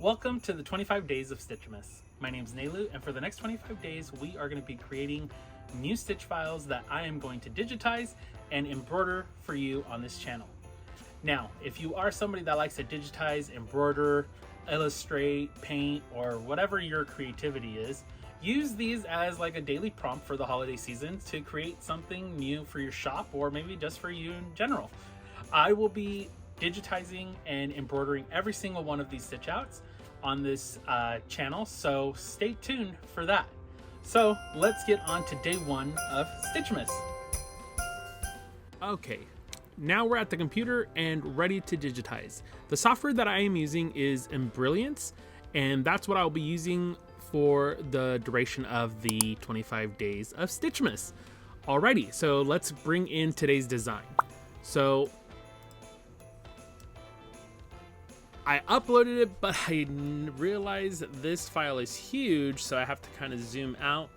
Welcome to the 25 days of Stitchmas. My name is Nelu, and for the next 25 days, we are going to be creating new stitch files that I am going to digitize and embroider for you on this channel. Now, if you are somebody that likes to digitize, embroider, illustrate, paint, or whatever your creativity is, use these as like a daily prompt for the holiday season to create something new for your shop or maybe just for you in general. I will be digitizing and embroidering every single one of these stitch outs on this channel, so stay tuned for that. So let's get on to day one of Stitchmas. Okay, now we're at the computer and ready to digitize. The software that I am using is Embroidery, and that's what I'll be using for the duration of the 25 days of Stitchmas. Alrighty, so let's bring in today's design. So I uploaded it, but I realized that this file is huge, so I have to kind of zoom out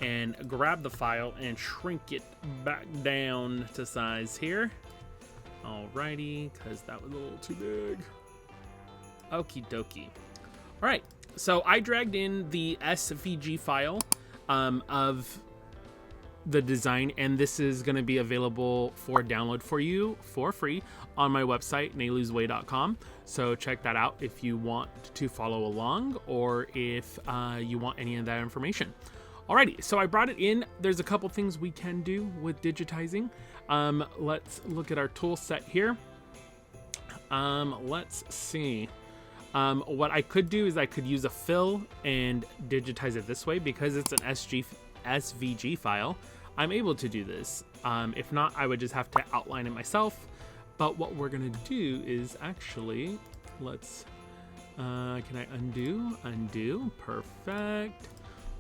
and grab the file and shrink it back down to size here. Alrighty, because that was a little too big. Okie dokie. Alright, so I dragged in the SVG file of the design, and this is going to be available for download for you for free on my website, nelusway.com. So check that out if you want to follow along or if you want any of that information. Alrighty, so I brought it in. There's a couple things we can do with digitizing. Let's look at our tool set here. Let's see. What I could do is I could use a fill and digitize it this way because it's an SVG file. I'm able to do this. If not, I would just have to outline it myself. But what we're gonna do is actually, let's, can I undo? Undo, perfect.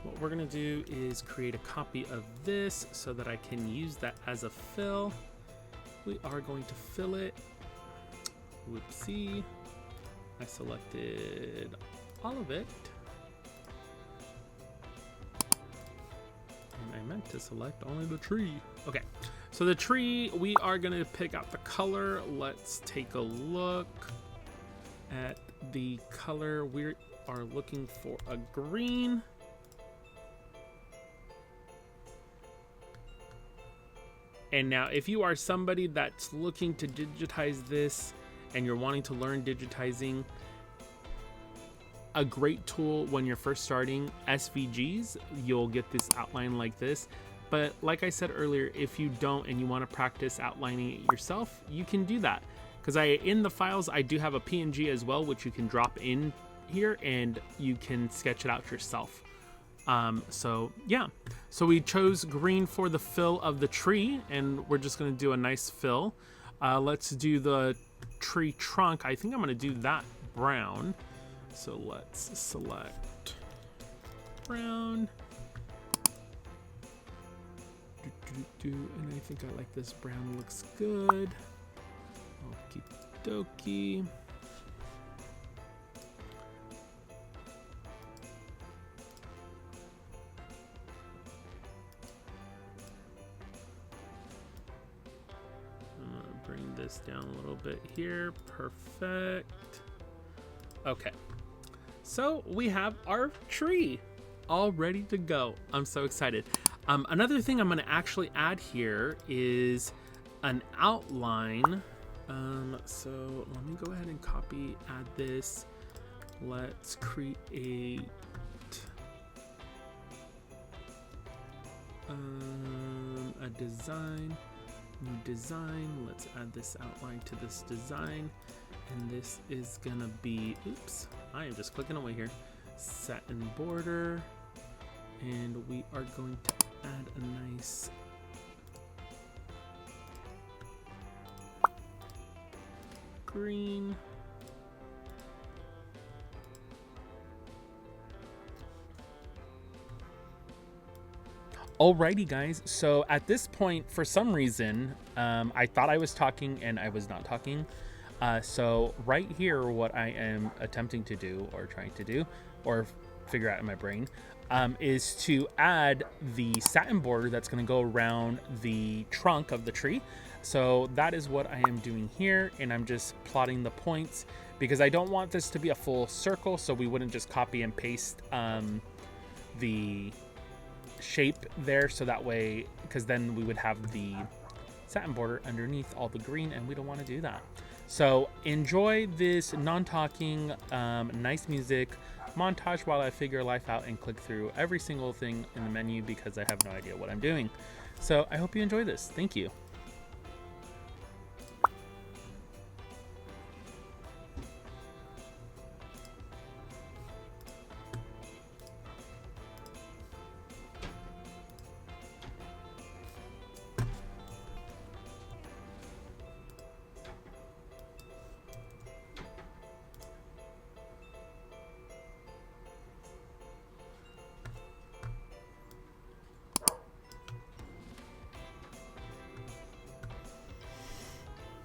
What we're gonna do is create a copy of this so that I can use that as a fill. We are going to fill it. Whoopsie, I selected all of it. And I meant to select only the tree. Okay, so the tree, we are gonna pick out the color. Let's take a look at the color. We are looking for a green. And now if you are somebody that's looking to digitize this and you're wanting to learn digitizing, a great tool when you're first starting SVGs, you'll get this outline like this. But like I said earlier, if you don't and you want to practice outlining it yourself, you can do that. Because in the files, I do have a PNG as well, which you can drop in here and you can sketch it out yourself. So yeah, so we chose green for the fill of the tree, and we're just going to do a nice fill. Let's do the tree trunk. I think I'm going to do that brown. So let's select brown. And I think I like this brown, looks good. Okie dokie. I'm gonna bring this down a little bit here. Perfect. Okay. So we have our tree all ready to go. I'm so excited. Another thing I'm going to actually add here is an outline. So let me go ahead and add this. Let's create a design, new design. Let's add this outline to this design. And this is gonna be, oops, I am just clicking away here, satin border, and we are going to add a nice green. Alrighty guys, so at this point, for some reason, I thought I was talking and I was not talking. So right here, what I am attempting to do or trying to do or figure out in my brain is to add the satin border that's going to go around the trunk of the tree. So that is what I am doing here, and I'm just plotting the points because I don't want this to be a full circle, so we wouldn't just copy and paste the shape there, so that way, because then we would have the satin border underneath all the green, and we don't want to do that. So enjoy this non-talking, nice music montage while I figure life out and click through every single thing in the menu because I have no idea what I'm doing. So I hope you enjoy this. Thank you.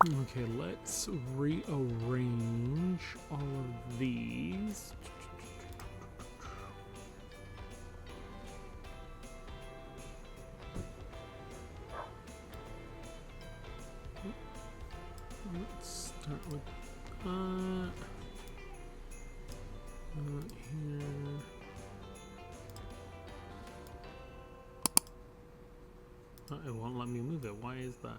Okay, let's rearrange all of these. Let's start with that. Here. Oh, it won't let me move it. Why is that?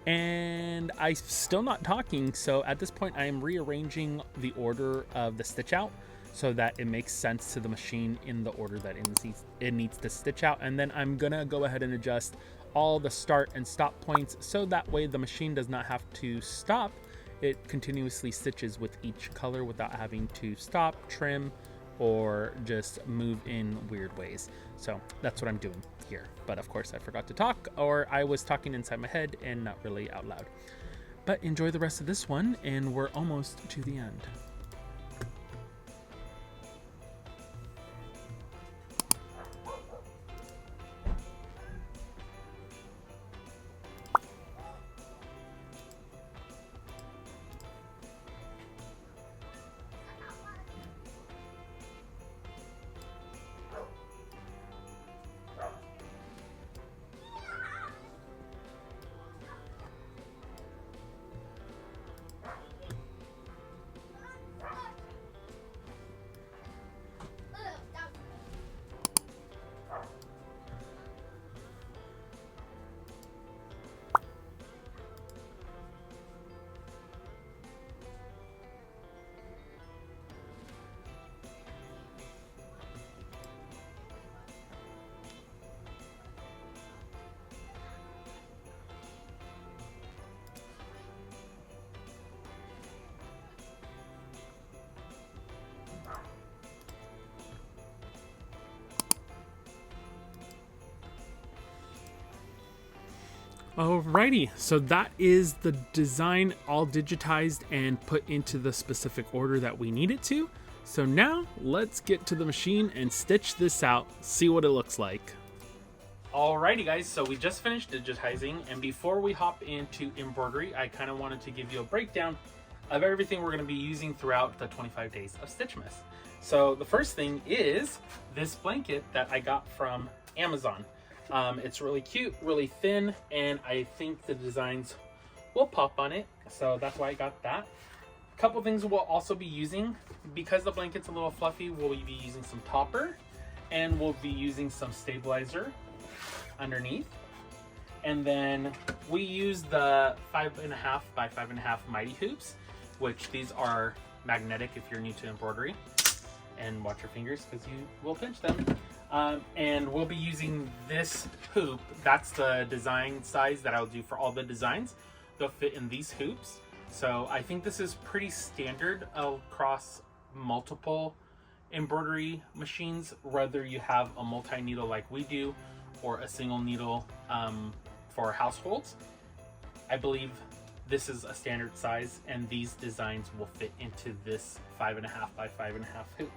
And I'm still not talking, so at this point I am rearranging the order of the stitch out so that it makes sense to the machine in the order that it needs to stitch out. And then I'm gonna go ahead and adjust all the start and stop points so that way the machine does not have to stop. It continuously stitches with each color without having to stop, trim, or just move in weird ways. So that's what I'm doing here. But of course I forgot to talk, or I was talking inside my head and not really out loud. But enjoy the rest of this one, and we're almost to the end. Alrighty, so that is the design all digitized and put into the specific order that we need it to. So now let's get to the machine and stitch this out, see what it looks like. Alrighty guys, so we just finished digitizing, and before we hop into embroidery, I kind of wanted to give you a breakdown of everything we're going to be using throughout the 25 days of Stitchmas. So the first thing is this blanket that I got from Amazon. It's really cute, really thin, and I think the designs will pop on it, so that's why I got that. A couple things we'll also be using, because the blanket's a little fluffy, we'll be using some topper, and we'll be using some stabilizer underneath. And then we use the 5.5 by 5.5 mighty hoops, which these are magnetic if you're new to embroidery. And watch your fingers because you will pinch them. And we'll be using this hoop. That's the design size that I'll do for all the designs. They'll fit in these hoops. So I think this is pretty standard across multiple embroidery machines, whether you have a multi-needle like we do or a single needle for households. I believe this is a standard size, and these designs will fit into this 5.5 by 5.5 hoop.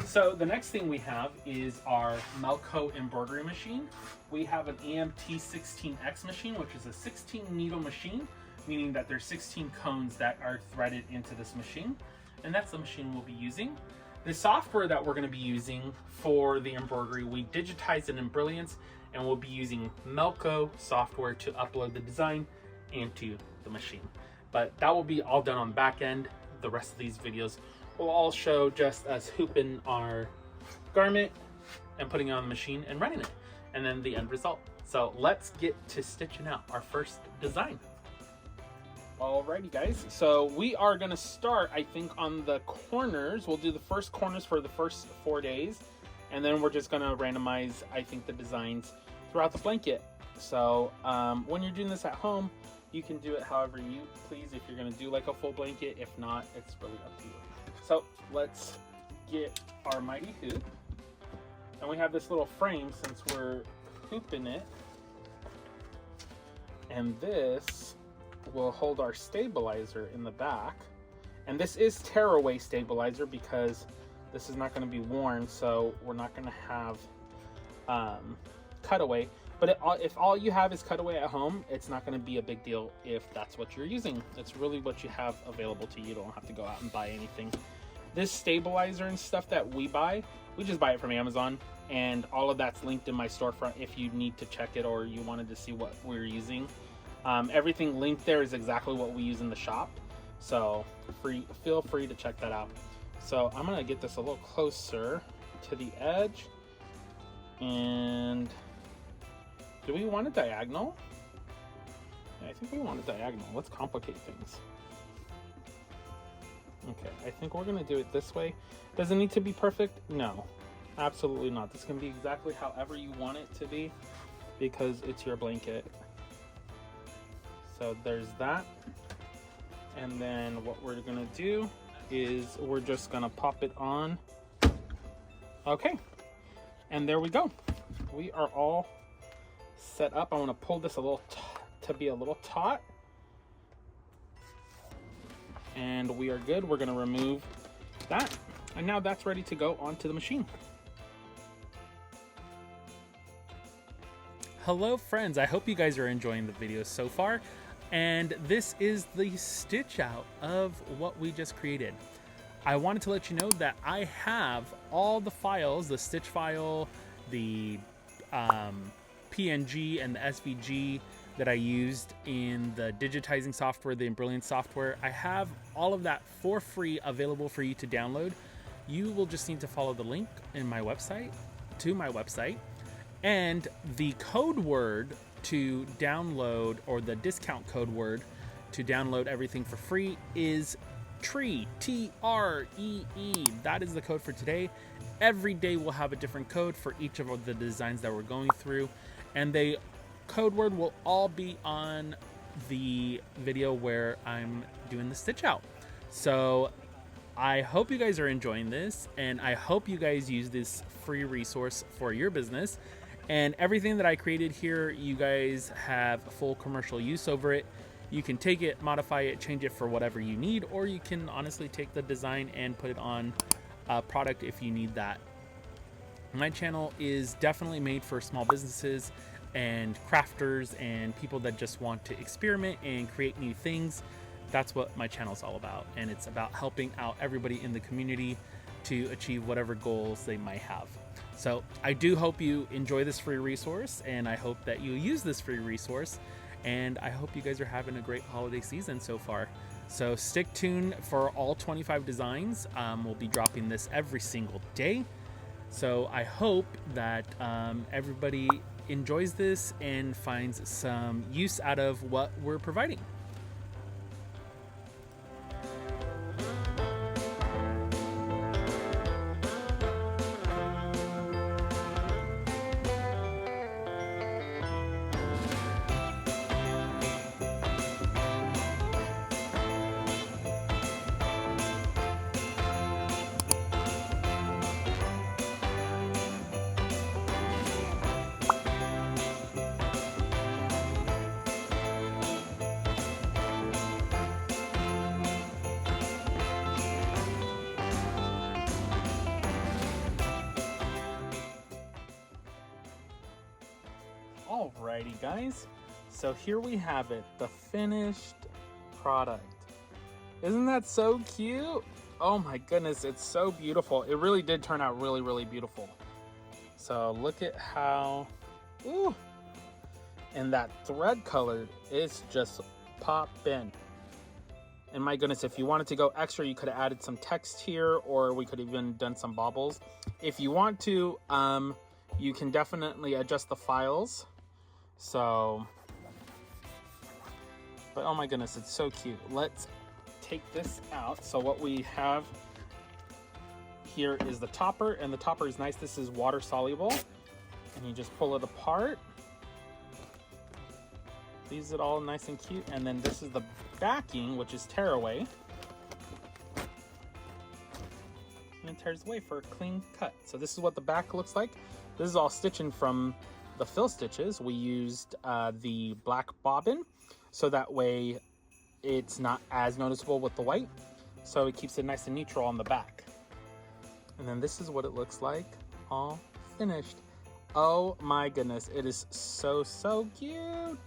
So the next thing we have is our Malco embroidery machine. We have an EMT 16X machine, which is a 16 needle machine meaning that there's 16 cones that are threaded into this machine, and that's the machine we'll be using. The software that we're going to be using for the embroidery, we digitize it in Brilliance, and we'll be using Melco software to upload the design into the machine. But that will be all done on the back end. The rest of these videos will all show just us hooping our garment and putting it on the machine and running it, and then the end result. So let's get to stitching out our first design. Alrighty guys, so we are gonna start, I think, on the corners. We'll do the first corners for the first 4 days, and then we're just gonna randomize, I think, the designs throughout the blanket. So when you're doing this at home, you can do it however you please. If you're gonna do like a full blanket, if not, it's really up to you. So let's get our mighty hoop, and we have this little frame since we're hooping it, and this will hold our stabilizer in the back. And this is tearaway stabilizer because this is not going to be worn, so we're not going to have cutaway. But if all you have is cutaway at home, it's not going to be a big deal if that's what you're using. It's really what you have available to you. You don't have to go out and buy anything. This stabilizer and stuff that we buy, we just buy it from Amazon, and all of that's linked in my storefront if you need to check it or you wanted to see what we're using. Everything linked there is exactly what we use in the shop, so feel free to check that out. So I'm gonna get this a little closer to the edge, and do we want it diagonal? Yeah, I think we want it diagonal. Let's complicate things. Okay, I think we're gonna do it this way. Does it need to be perfect? No, absolutely not. This can be exactly however you want it to be because it's your blanket. So there's that. And then what we're gonna do is we're just gonna pop it on. Okay, and there we go. We are all set up. I wanna pull this a little to be a little taut. And we are good. We're gonna remove that. And now that's ready to go onto the machine. Hello friends, I hope you guys are enjoying the video so far. And this is the stitch out of what we just created. I wanted to let you know that I have all the files, the stitch file, the PNG and the SVG that I used in the digitizing software, the Embroidery software. I have all of that for free available for you to download. You will just need to follow the link in my website, to my website, and the code word to download, or the discount code word to download everything for free, is TREE, T-R-E-E. That is the code for today. Every day we'll have a different code for each of the designs that we're going through, and the code word will all be on the video where I'm doing the stitch out. So I hope you guys are enjoying this, and I hope you guys use this free resource for your business. And everything that I created here, you guys have full commercial use over it. You can take it, modify it, change it for whatever you need, or you can honestly take the design and put it on a product if you need that. My channel is definitely made for small businesses and crafters and people that just want to experiment and create new things. That's what my channel is all about, and it's about helping out everybody in the community to achieve whatever goals they might have. So I do hope you enjoy this free resource, and I hope that you use this free resource, and I hope you guys are having a great holiday season so far. So stick tuned for all 25 designs. We'll be dropping this every single day. So I hope that everybody enjoys this and finds some use out of what we're providing. Alrighty guys, so here we have it, the finished product. Isn't that so cute? Oh my goodness, it's so beautiful. It really did turn out really, really beautiful. So look at how, ooh, and that thread color is just poppin'. And my goodness, if you wanted to go extra, you could have added some text here, or we could have even done some baubles. If you want to, you can definitely adjust the files. So, but oh my goodness, it's so cute. Let's take this out. So what we have here is the topper, and the topper is nice. This is water soluble, and you just pull it apart. Leaves it all nice and cute. And then this is the backing, which is tearaway. And it tears away for a clean cut. So this is what the back looks like. This is all stitching from the fill stitches. We used the black bobbin, so that way it's not as noticeable with the white. So it keeps it nice and neutral on the back. And then this is what it looks like, all finished. Oh my goodness, it is so, so cute.